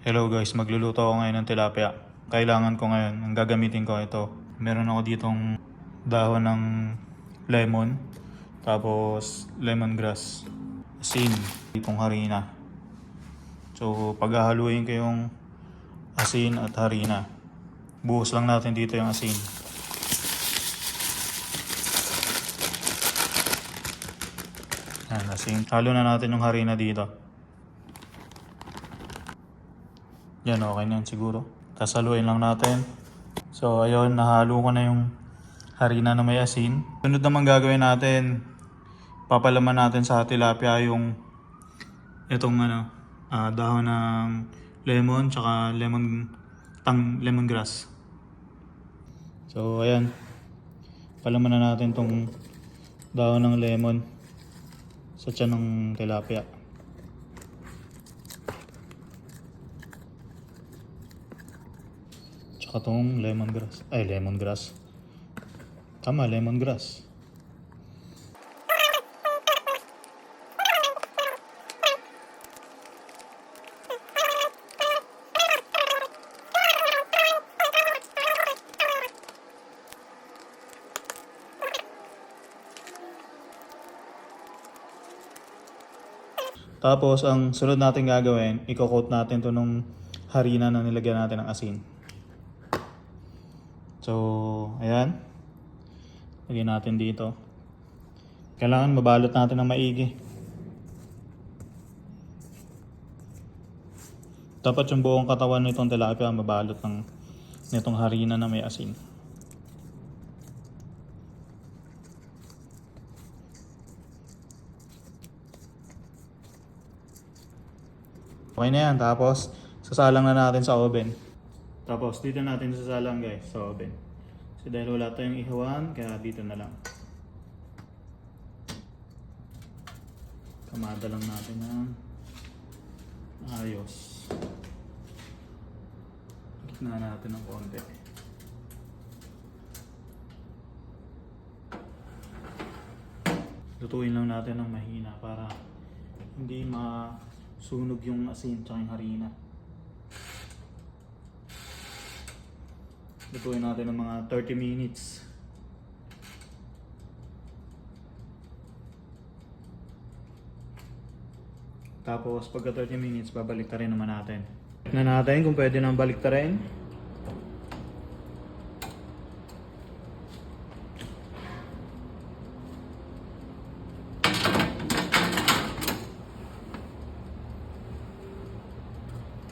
Hello guys, magluluto ako ngayon ng tilapia. Kailangan ko ngayon, ang gagamitin ko ito. Meron ako ditong dahon ng lemon, tapos lemongrass, asin, itong harina. So paghahaluin ko yung asin at harina, buhos lang natin dito yung asin. Yan, asin. Halo na natin yung harina dito. Yan, okay na yan siguro. Tapos haluin lang natin. So ayun, nahalo ko na yung harina na may asin. Sunod naman gagawin natin, papalaman natin sa tilapia yung itong dahon ng lemon tsaka lemongrass. So ayan, palaman na natin tong dahon ng lemon sa tiyan ng tilapia. Tsaka tong lemongrass. Tama, lemongrass. Tapos ang sunod natin gagawin, i-coat natin to nung harina na nilagyan natin ng asin. So, ayan. Lagyan natin dito. Kailangan mabalot natin ng maigi. Dapat yung buong katawan nitong tilapia mabalot nitong harina na may asin. Okay na yan. Tapos, sasalang na natin sa oven. Tapos dito natin sasalang guys sa oven. So dahil wala tayong ihawan, kaya dito na lang. Kamada lang natin ng ayos. Gitna natin ng konti. Lutuin lang natin ng mahina para hindi masunog yung asin tsaka yung harina. Lutuin natin ng mga 30 minutes. Tapos pagka 30 minutes, babalik ta rin naman natin. Tignan natin kung pwede nang balik ta rin.